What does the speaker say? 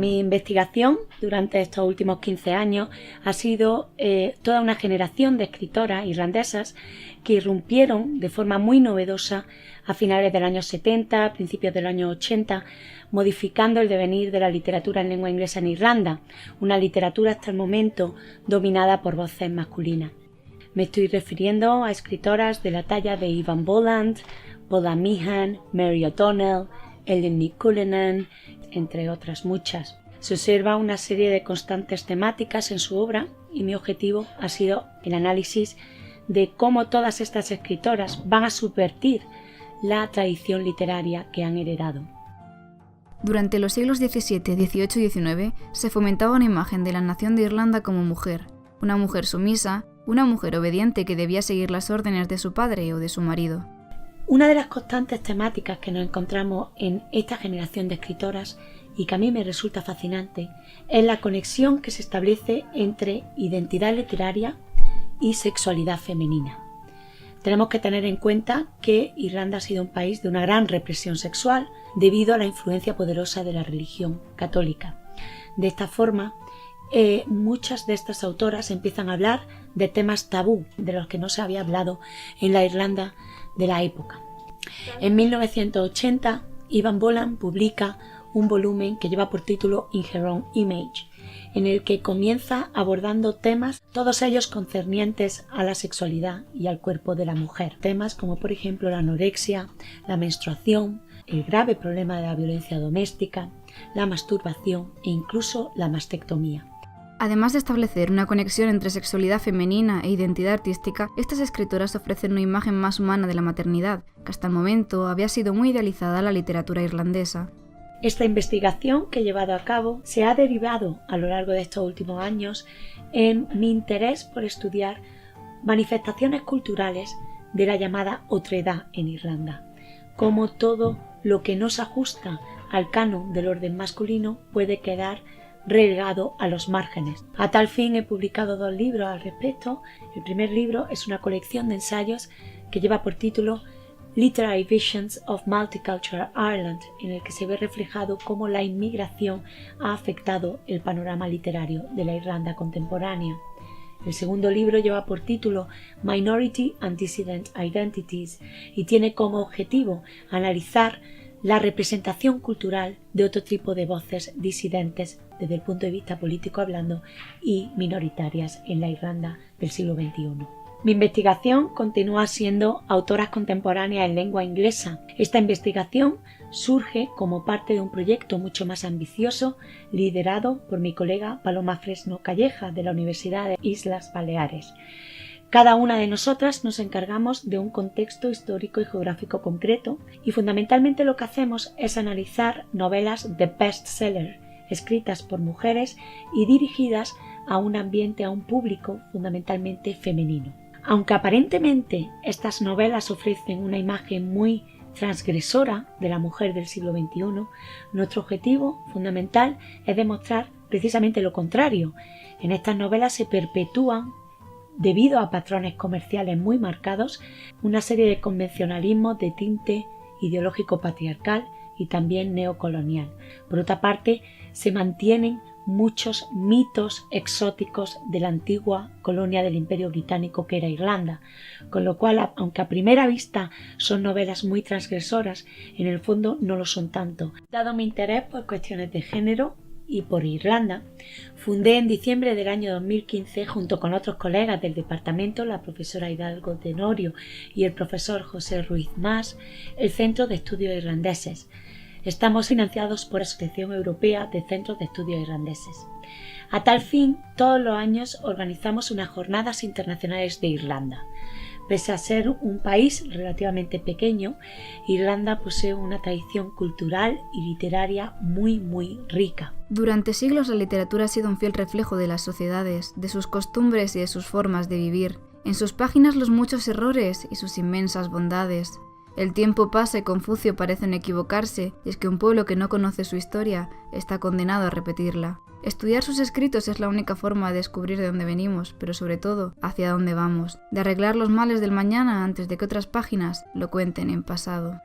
Mi investigación durante estos últimos 15 años ha sido toda una generación de escritoras irlandesas que irrumpieron de forma muy novedosa a finales del año 70, a principios del año 80, modificando el devenir de la literatura en lengua inglesa en Irlanda, una literatura hasta el momento dominada por voces masculinas. Me estoy refiriendo a escritoras de la talla de Eavan Boland, Paula Meehan, Mary O'Donnell, Ellen Ní Cullinan, entre otras muchas. Se observa una serie de constantes temáticas en su obra y mi objetivo ha sido el análisis de cómo todas estas escritoras van a subvertir la tradición literaria que han heredado. Durante los siglos XVII, XVIII y XIX se fomentaba una imagen de la nación de Irlanda como mujer, una mujer sumisa, una mujer obediente que debía seguir las órdenes de su padre o de su marido. Una de las constantes temáticas que nos encontramos en esta generación de escritoras y que a mí me resulta fascinante es la conexión que se establece entre identidad literaria y sexualidad femenina. Tenemos que tener en cuenta que Irlanda ha sido un país de una gran represión sexual debido a la influencia poderosa de la religión católica. De esta forma, muchas de estas autoras empiezan a hablar de temas tabú de los que no se había hablado en la Irlanda de la época. En 1980, Eavan Boland publica un volumen que lleva por título In Her Own Image, en el que comienza abordando temas, todos ellos concernientes a la sexualidad y al cuerpo de la mujer. Temas como por ejemplo la anorexia, la menstruación, el grave problema de la violencia doméstica, la masturbación e incluso la mastectomía. Además de establecer una conexión entre sexualidad femenina e identidad artística, estas escritoras ofrecen una imagen más humana de la maternidad, que hasta el momento había sido muy idealizada en la literatura irlandesa. Esta investigación que he llevado a cabo se ha derivado a lo largo de estos últimos años en mi interés por estudiar manifestaciones culturales de la llamada otredad en Irlanda, cómo todo lo que no se ajusta al canon del orden masculino puede quedar relegado a los márgenes. A tal fin he publicado 2 libros al respecto. El primer libro es una colección de ensayos que lleva por título Literary Visions of Multicultural Ireland, en el que se ve reflejado cómo la inmigración ha afectado el panorama literario de la Irlanda contemporánea. El segundo libro lleva por título Minority and Dissident Identities y tiene como objetivo analizar la representación cultural de otro tipo de voces disidentes desde el punto de vista político hablando y minoritarias en la Irlanda del siglo XXI. Mi investigación continúa siendo autoras contemporáneas en lengua inglesa. Esta investigación surge como parte de un proyecto mucho más ambicioso liderado por mi colega Paloma Fresno Calleja de la Universidad de Islas Baleares. Cada una de nosotras nos encargamos de un contexto histórico y geográfico concreto y fundamentalmente lo que hacemos es analizar novelas de bestseller escritas por mujeres y dirigidas a un ambiente, a un público fundamentalmente femenino. Aunque aparentemente estas novelas ofrecen una imagen muy transgresora de la mujer del siglo XXI, nuestro objetivo fundamental es demostrar precisamente lo contrario. En estas novelas se perpetúan, debido a patrones comerciales muy marcados, una serie de convencionalismos de tinte ideológico patriarcal y también neocolonial. Por otra parte, se mantienen muchos mitos exóticos de la antigua colonia del Imperio Británico que era Irlanda, con lo cual, aunque a primera vista son novelas muy transgresoras, en el fondo no lo son tanto. Dado mi interés por cuestiones de género y por Irlanda, fundé en diciembre del año 2015, junto con otros colegas del departamento, la profesora Hidalgo Tenorio y el profesor José Ruiz Mas, el Centro de Estudios Irlandeses. Estamos financiados por la Asociación Europea de Centros de Estudios Irlandeses. A tal fin, todos los años organizamos unas jornadas internacionales de Irlanda. Pese a ser un país relativamente pequeño, Irlanda posee una tradición cultural y literaria muy rica. Durante siglos la literatura ha sido un fiel reflejo de las sociedades, de sus costumbres y de sus formas de vivir. En sus páginas los muchos errores y sus inmensas bondades. El tiempo pasa y Confucio parece no equivocarse, y es que un pueblo que no conoce su historia está condenado a repetirla. Estudiar sus escritos es la única forma de descubrir de dónde venimos, pero sobre todo, hacia dónde vamos, de arreglar los males del mañana antes de que otras páginas lo cuenten en pasado.